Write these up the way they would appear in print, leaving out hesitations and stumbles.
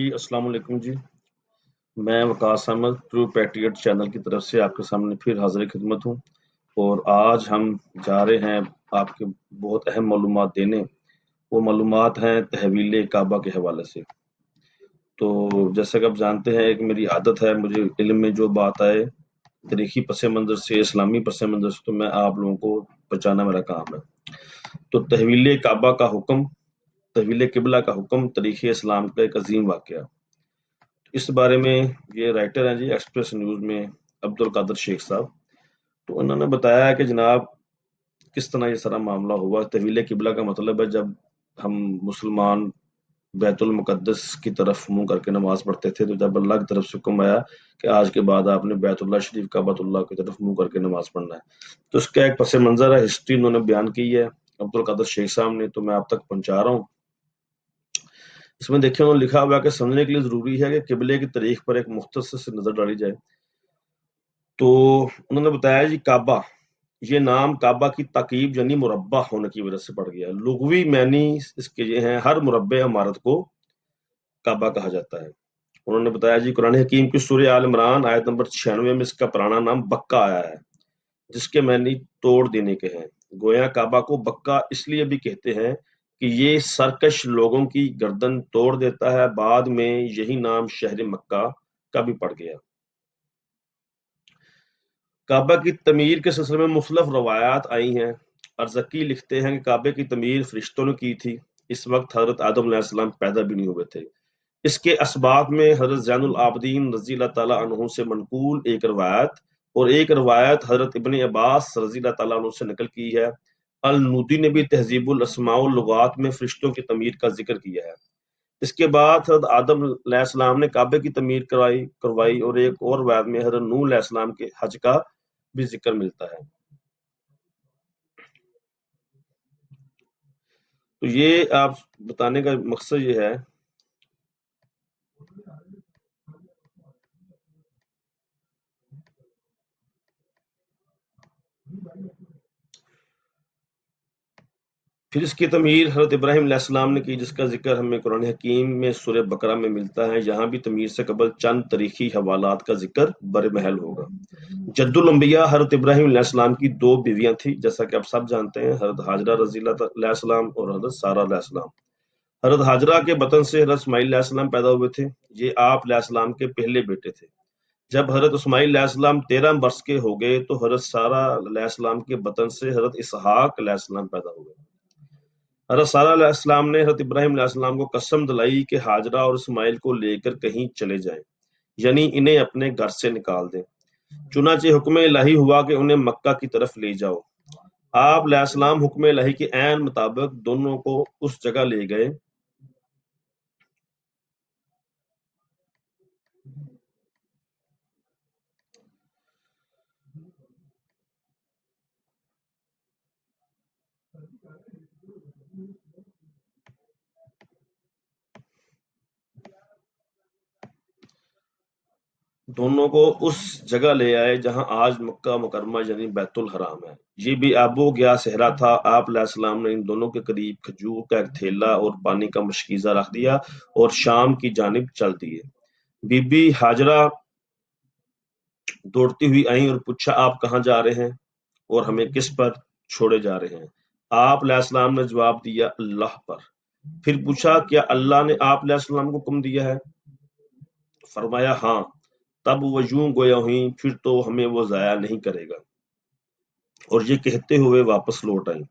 جی السلام علیکم جی، میں وقاص احمد ٹرو پیٹریٹ چینل کی طرف سے آپ کے سامنے پھر حاضر خدمت ہوں، اور آج ہم جا رہے ہیں آپ کے بہت اہم معلومات دینے۔ وہ معلومات ہیں تحویل کعبہ کے حوالے سے۔ تو جیسا کہ آپ جانتے ہیں، ایک میری عادت ہے، مجھے علم میں جو بات آئے تاریخی پس منظر سے، اسلامی پس منظر سے، تو میں آپ لوگوں کو بچانا میرا کام ہے۔ تو تحویل کعبہ کا حکم، تحویل قبلہ کا حکم تاریخ اسلام کا ایک عظیم واقعہ۔ اس بارے میں یہ رائٹر ہیں جی ایکسپریس نیوز میں عبد القادر شیخ صاحب، تو انہوں نے بتایا کہ جناب کس طرح یہ سارا معاملہ ہوا۔ تحویل قبلہ کا مطلب ہے جب ہم مسلمان بیت المقدس کی طرف منہ کر کے نماز پڑھتے تھے، تو جب اللہ کی طرف سے حکم آیا کہ آج کے بعد آپ نے بیت اللہ شریف کعبۃ اللہ کی طرف منہ کر کے نماز پڑھنا ہے، تو اس کا ایک پس منظر ہے، ہسٹری انہوں نے بیان کی ہے عبد القادر شیخ صاحب نے، تو میں آپ تک پہنچا رہا ہوں۔ اس میں دیکھیں انہوں نے لکھا ہوا کہ سمجھنے کے لیے ضروری ہے کہ قبلے کی تاریخ پر ایک مختصر سے نظر ڈالی جائے۔ تو انہوں نے بتایا جی کعبہ، یہ نام کعبہ کی تقیب یعنی مربع ہونے کی وجہ سے پڑ گیا۔ لغوی معنی اس کے یہ ہیں ہر مربع عمارت کو کعبہ کہا جاتا ہے۔ انہوں نے بتایا جی قرآن حکیم کی سورہ آل عمران آیت نمبر 96 میں اس کا پرانا نام بکہ آیا ہے، جس کے معنی توڑ دینے کے ہیں۔ گویا کعبہ کو بکہ اس لیے بھی کہتے ہیں کہ یہ سرکش لوگوں کی گردن توڑ دیتا ہے۔ بعد میں یہی نام شہر مکہ کا بھی پڑ گیا۔ کعبہ کی تعمیر کے سلسلے میں مختلف روایات آئی ہیں۔ ارزقی لکھتے ہیں کہ کعبے کی تعمیر فرشتوں نے کی تھی، اس وقت حضرت آدم علیہ السلام پیدا بھی نہیں ہوئے تھے۔ اس کے اسباب میں حضرت زین العابدین رضی اللہ تعالیٰ عنہ سے منقول ایک روایت، اور ایک روایت حضرت ابن عباس رضی اللہ تعالیٰ عنہ سے نقل کی ہے۔ النودی نے بھی تہذیب الاسماء واللغات میں فرشتوں کی تعمیر کا ذکر کیا ہے۔ اس کے بعد حضرت آدم علیہ السلام نے کعبے کی تعمیر کروائی، اور ایک اور روایت میں حضرت نوح علیہ السلام کے حج کا بھی ذکر ملتا ہے۔ تو یہ آپ بتانے کا مقصد یہ ہے پھر اس کی تعمیر حضرت ابراہیم علیہ السلام نے کی، جس کا ذکر ہمیں قرآن حکیم میں سورہ بقرہ میں ملتا ہے۔ یہاں بھی تعمیر سے قبل چند تاریخی حوالات کا ذکر برمحل ہوگا۔ جد الانبیاء حضرت ابراہیم علیہ السلام کی دو بیویاں تھیں، جیسا کہ آپ سب جانتے ہیں، حضرت حاجرہ رضی اللہ علیہ السلام اور حضرت سارہ علیہ السلام۔ حضرت حاجرہ کے بطن سے حضرت اسماعیل علیہ السلام پیدا ہوئے تھے، یہ آپ علیہ السلام کے پہلے بیٹے تھے۔ جب حضرت اسماعیل علیہ السلام 13 برس کے ہو گئے تو حضرت سارہ علیہ السلام کے بطن سے حضرت اسحاق علیہ السلام پیدا ہوئے۔ حضرت سارہ علیہ السلام نے حضرت ابراہیم علیہ السلام کو قسم دلائی کہ حاجرہ اور اسماعیل کو لے کر کہیں چلے جائیں، یعنی انہیں اپنے گھر سے نکال دیں۔ چنانچہ حکم الہی ہوا کہ انہیں مکہ کی طرف لے جاؤ۔ آپ علیہ السلام حکم الہی کے عین مطابق دونوں کو اس جگہ لے گئے۔ دونوں کو اس جگہ لے آئے جہاں آج مکہ مکرمہ یعنی بیت الحرام ہے۔ یہ بھی آب و گیا صحرا تھا۔ آپ علیہ السلام نے ان دونوں کے قریب کھجور کا ایک تھیلا اور پانی کا مشکیزہ رکھ دیا اور شام کی جانب چل دیے۔ بی بی ہاجرہ دوڑتی ہوئی آئیں اور پوچھا آپ کہاں جا رہے ہیں اور ہمیں کس پر چھوڑے جا رہے ہیں؟ آپ علیہ السلام نے جواب دیا اللہ پر۔ پھر پوچھا کیا اللہ نے آپ علیہ السلام کو حکم دیا ہے؟ فرمایا ہاں۔ تب وہ یوں گویا ہوئیں پھر تو ہمیں وہ ضائع نہیں کرے گا، اور یہ کہتے ہوئے واپس لوٹ آئیں۔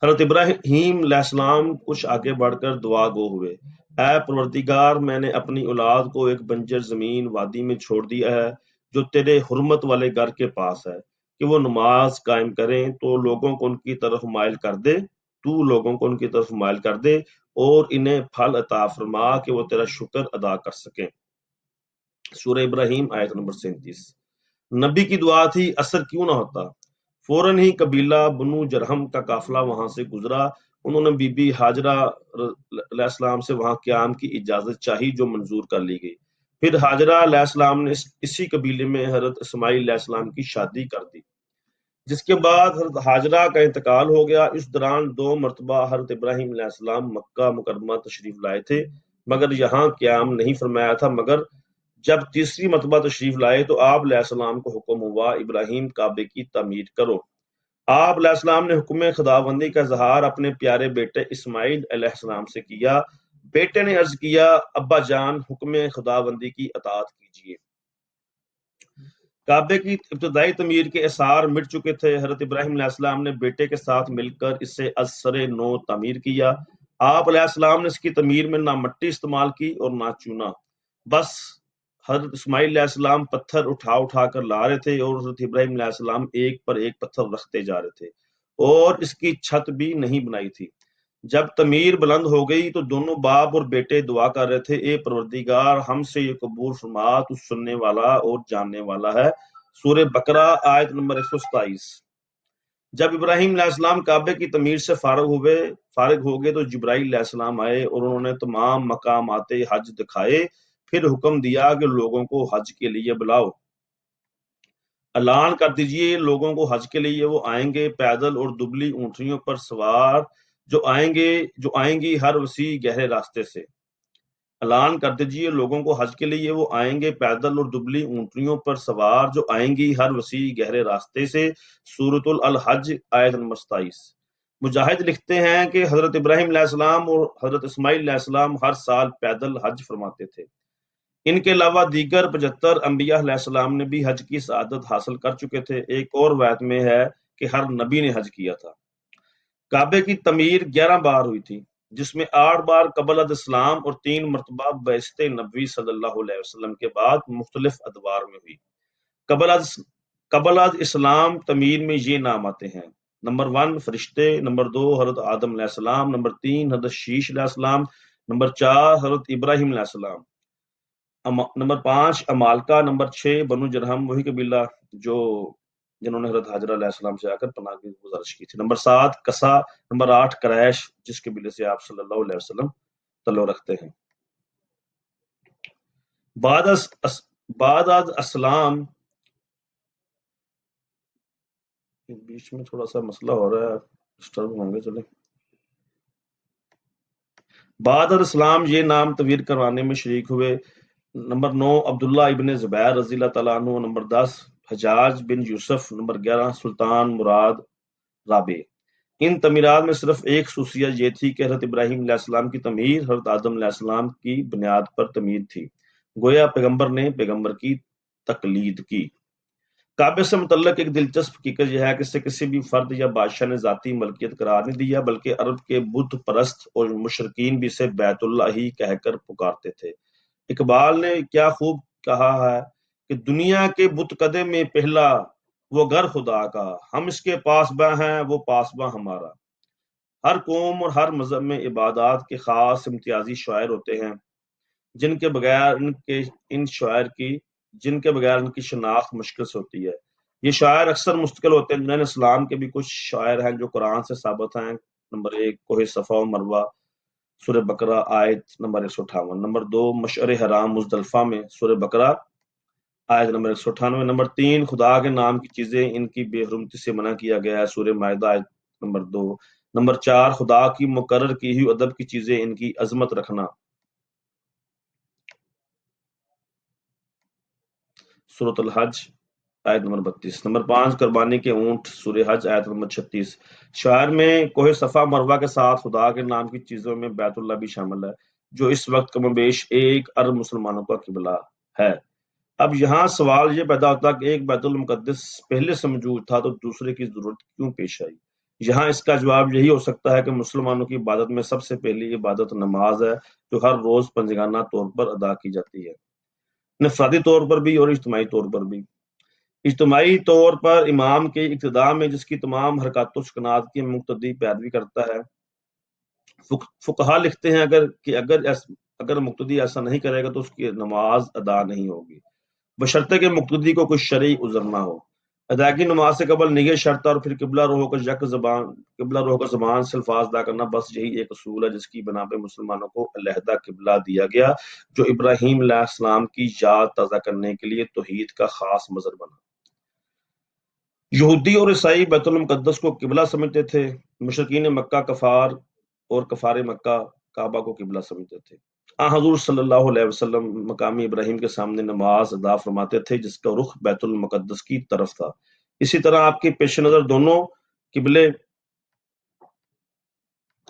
حضرت ابراہیم علیہ السلام کچھ آگے بڑھ کر دعا گو ہوئے، اے پروردگار، میں نے اپنی اولاد کو ایک بنجر زمین وادی میں چھوڑ دیا ہے جو تیرے حرمت والے گھر کے پاس ہے، کہ وہ نماز قائم کریں تو لوگوں کو ان کی طرف مائل کر دے، تو لوگوں کو ان کی طرف مائل کر دے اور انہیں پھل عطا فرما کہ وہ تیرا شکر ادا کر سکیں۔ سورہ ابراہیم آیت نمبر 37۔ نبی کی دعا تھی، اثر کیوں نہ ہوتا، فوراً ہی قبیلہ بنو جرہم کا قافلہ وہاں سے گزرا۔ انہوں نے بی بی ہاجرہ علیہ السلام سے وہاں قیام کی اجازت چاہی جو منظور کر لی گئی۔ پھر ہاجرہ علیہ السلام نے اسی قبیلے میں حضرت اسماعیل علیہ السلام کی شادی کر دی، جس کے بعد حضرت ہاجرہ کا انتقال ہو گیا۔ اس دوران 2 مرتبہ حضرت ابراہیم علیہ السلام مکہ مکرمہ تشریف لائے تھے۔ مگر یہاں قیام نہیں فرمایا تھا، مگر جب تیسری مرتبہ تشریف لائے تو آپ علیہ السلام کو حکم ہوا ابراہیم کعبے کی تعمیر کرو۔ آپ علیہ السلام نے حکم خداوندی کا اظہار اپنے پیارے بیٹے اسماعیل علیہ السلام سے کیا۔ بیٹے نے عرض کیا، ابا جان حکم خداوندی کی اطاعت کیجیے۔ کعبے کی ابتدائی تعمیر کے اثار مٹ چکے تھے۔ حضرت ابراہیم علیہ السلام نے بیٹے کے ساتھ مل کر اسے از سر نو تعمیر کیا۔ آپ علیہ السلام نے اس کی تعمیر میں نہ مٹی استعمال کی اور نہ چونا، بس حضرت اسماعیل علیہ السلام پتھر اٹھا اٹھا کر لا رہے تھے اور حضرت ابراہیم علیہ السلام ایک پر ایک پتھر رکھتے جا رہے تھے، اور اس کی چھت بھی نہیں بنائی تھی۔ جب تعمیر بلند ہو گئی تو دونوں باپ اور بیٹے دعا کر رہے تھے، اے پروردگار ہم سے یہ قبول فرما، تو سننے والا اور جاننے والا ہے۔ سورہ بقرہ آیت نمبر 127۔ جب ابراہیم علیہ السلام کعبے کی تعمیر سے فارغ ہو گئے تو جبرائیل علیہ السلام آئے اور انہوں نے تمام مقامات حج دکھائے، پھر حکم دیا کہ لوگوں کو حج کے لیے بلاؤ، اعلان کر دیجئے لوگوں کو حج کے لیے وہ آئیں گے پیدل اور دبلی اونٹنیوں پر سوار، جو آئیں گی ہر وسیع گہرے راستے سے۔ اعلان کر دیجئے لوگوں کو حج کے لیے وہ آئیں گے پیدل اور دبلی اونٹنیوں پر سوار، جو آئیں گی ہر وسیع گہرے راستے سے۔ سورۃ الحج آیت نمبر 27۔ مجاہد لکھتے ہیں کہ حضرت ابراہیم علیہ السلام اور حضرت اسماعیل علیہ السلام ہر سال پیدل حج فرماتے تھے۔ ان کے علاوہ دیگر 75 انبیاء علیہ السلام نے بھی حج کی سعادت حاصل کر چکے تھے۔ ایک اور روایت میں ہے کہ ہر نبی نے حج کیا تھا۔ کعبے کی تعمیر 11 بار ہوئی تھی، جس میں 8 بار قبل از اسلام اور 3 مرتبہ بعثت نبوی صلی اللہ علیہ وسلم کے بعد مختلف ادوار میں ہوئی۔ قبل از اسلام تعمیر میں یہ نام آتے ہیں: نمبر 1 فرشتے، نمبر 2 حضرت آدم علیہ السلام، نمبر 3 حضرت شیش علیہ السلام، نمبر 4 حضرت ابراہیم علیہ السلام، نمبر 5 امالکا، نمبر 6 بنو جرہم، وہی قبیلہ جنہوں نے حضرت حاجرہ علیہ السلام سے آ کر پناہ کی گزارش کی تھی، نمبر 7 کسا، نمبر 8 قریش، جس قبیلے سے آپ صلی اللہ علیہ وسلم تعلق رکھتے ہیں۔ بعد از اسلام، بیچ میں تھوڑا سا مسئلہ ہو رہا ہے، ڈسٹرب ہوں گے، چلیں۔ بعد از اسلام یہ نام تغیر کروانے میں شریک ہوئے: نمبر 9 عبداللہ ابن زبیر رضی اللہ تعالیٰ عنہ، نمبر 10 حجاج بن یوسف، نمبر 11 سلطان مراد رابع۔ ان تعمیرات میں صرف ایک خصوصیت یہ تھی کہ حضرت ابراہیم علیہ السلام کی تعمیر حضرت آدم علیہ السلام کی بنیاد پر تعمیر تھی، گویا پیغمبر نے پیغمبر کی تقلید کی۔ کعبے سے متعلق ایک دلچسپ حقیقت یہ ہے کہ اسے کسی بھی فرد یا بادشاہ نے ذاتی ملکیت قرار نہیں دیا، بلکہ عرب کے بت پرست اور مشرکین بھی اسے بیت اللہ ہی کہہ کر پکارتے تھے۔ اقبال نے کیا خوب کہا ہے کہ دنیا کے بت کدے میں پہلا وہ گھر خدا کا، ہم اس کے پاسباں ہیں وہ پاسباں ہمارا۔ ہر قوم اور ہر مذہب میں عبادات کے خاص امتیازی شاعر ہوتے ہیں، جن کے بغیر ان کی شناخت مشکل سے ہوتی ہے۔ یہ شاعر اکثر مستقل ہوتے ہیں، جنہیں اسلام کے بھی کچھ شاعر ہیں جو قرآن سے ثابت ہیں۔ نمبر 1 کوہ صفا و مروہ، سورہ بقرہ آیت نمبر 158، نمبر 2 مشعر حرام مزدلفہ میں، سورہ بقرہ آیت نمبر 198، نمبر 3 خدا کے نام کی چیزیں ان کی بے حرمتی سے منع کیا گیا ہے، سورہ مائدہ آیت نمبر 2، نمبر 4 خدا کی مقرر کی ہوئی ادب کی چیزیں ان کی عظمت رکھنا، سورۃ الحج آیت نمبر 32، نمبر 5 قربانی کے اونٹ، سورہ حج آیت نمبر 36۔ شاعر میں کوہ صفا مروہ کے ساتھ خدا کے نام کی چیزوں میں بیت اللہ بھی شامل ہے، جو اس وقت کم و بیش 1 ارب مسلمانوں کا قبلہ ہے۔ اب یہاں سوال یہ پیدا ہوتا کہ ایک بیت المقدس پہلے سے موجود تھا تو دوسرے کی ضرورت کیوں پیش آئی؟ یہاں اس کا جواب یہی ہو سکتا ہے کہ مسلمانوں کی عبادت میں سب سے پہلی عبادت نماز ہے، جو ہر روز پنجگانہ طور پر ادا کی جاتی ہے، انفرادی طور پر بھی اور اجتماعی طور پر بھی۔ اجتماعی طور پر امام کے اقتداء میں، جس کی تمام حرکات و سکنات کی مقتدی پیروی کرتا ہے۔ فقہا لکھتے ہیں اگر مقتدی ایسا نہیں کرے گا تو اس کی نماز ادا نہیں ہوگی، بشرطے کہ مقتدی کو کوئی شرعی عذر نہ ہو۔ ادائیگی نماز سے قبل نیت شرط ہے، اور پھر قبلہ روح ہو کر زبان سے الفاظ ادا کرنا، بس یہی ایک اصول ہے جس کی بنا پہ مسلمانوں کو علیحدہ قبلہ دیا گیا، جو ابراہیم علیہ السلام کی یاد تازہ کرنے کے لیے توحید کا خاص مظہر بنا۔ یہودی اور عیسائی بیت المقدس کو قبلہ سمجھتے تھے، مشرکین مکہ کفار مکہ کعبہ کو قبلہ سمجھتے تھے۔ حضور صلی اللہ علیہ وسلم مقامی ابراہیم کے سامنے نماز ادا فرماتے تھے جس کا رخ بیت المقدس کی طرف تھا۔ اسی طرح آپ کے پیش نظر دونوں قبلے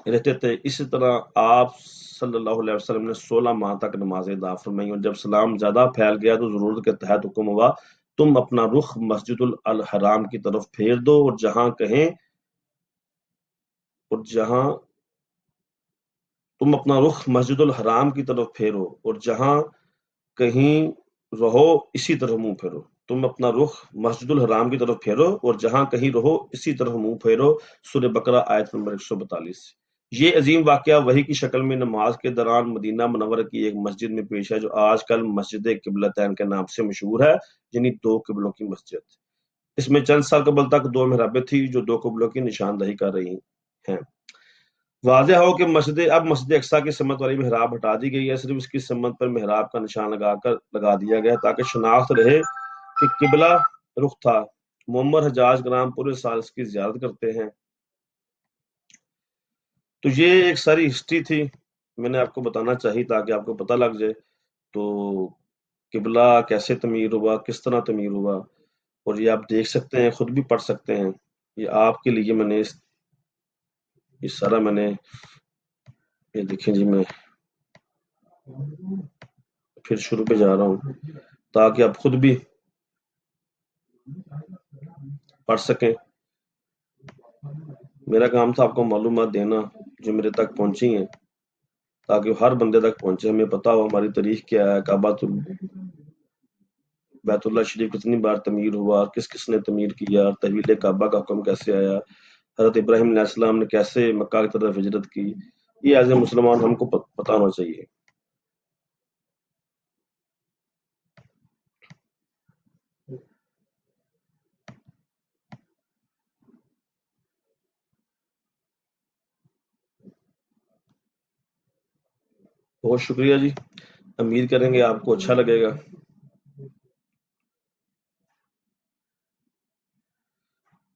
رہتے تھے۔ اسی طرح آپ صلی اللہ علیہ وسلم نے 16 ماہ تک نمازیں ادا فرمائی، اور جب اسلام زیادہ پھیل گیا تو ضرورت کے تحت حکم ہوا تم اپنا رخ مسجد الحرام کی طرف پھیر دو، اور جہاں کہیں اور جہاں تم اپنا رخ مسجد الحرام کی طرف پھیرو، اور جہاں کہیں رہو اسی طرح منہ پھیرو۔ تم اپنا رخ مسجد الحرام کی طرف پھیرو، اور جہاں کہیں رہو اسی طرح منہ پھیرو۔ سورہ بقرہ آیت نمبر 142۔ یہ عظیم واقعہ وحی کی شکل میں نماز کے دوران مدینہ منورہ کی ایک مسجد میں پیش ہے، جو آج کل مسجد قبلتین کے نام سے مشہور ہے، یعنی دو قبلوں کی مسجد۔ اس میں چند سال قبل تک دو محرابیں تھی جو دو قبلوں کی نشاندہی کر رہی ہیں۔ واضح ہو کہ مسجد اقصی کی سمت والی محراب ہٹا دی گئی ہے، صرف اس کی سمت پر محراب کا نشان لگا دیا گیا تاکہ شناخت رہے کہ قبلہ رخ تھا۔ معمر حجاج کرام پورے سال اس کی زیارت کرتے ہیں۔ تو یہ ایک ساری ہسٹری تھی، میں نے آپ کو بتانا چاہی تاکہ آپ کو پتہ لگ جائے تو قبلہ کیسے تعمیر ہوا، کس طرح تعمیر ہوا، اور یہ آپ دیکھ سکتے ہیں، خود بھی پڑھ سکتے ہیں۔ یہ آپ کے لیے میں نے یہ سارا میں نے یہ دیکھیں جی، میں پھر شروع پہ جا رہا ہوں تاکہ آپ خود بھی پڑھ سکیں۔ میرا کام تھا آپ کو معلومات دینا جو میرے تک پہنچی ہیں، تاکہ ہر بندے تک پہنچے، ہمیں پتا ہو ہماری تاریخ کیا ہے، کعبہ بیت اللہ شریف کتنی بار تعمیر ہوا، کس کس نے تعمیر کیا، تحویل کعبہ کا حکم کیسے آیا، حضرت ابراہیم علیہ السلام نے کیسے مکہ کی طرف ہجرت کی، یہ ایز اے مسلمان ہم کو پتہ ہونا چاہیے۔ بہت شکریہ جی، امید کریں گے آپ کو اچھا لگے گا۔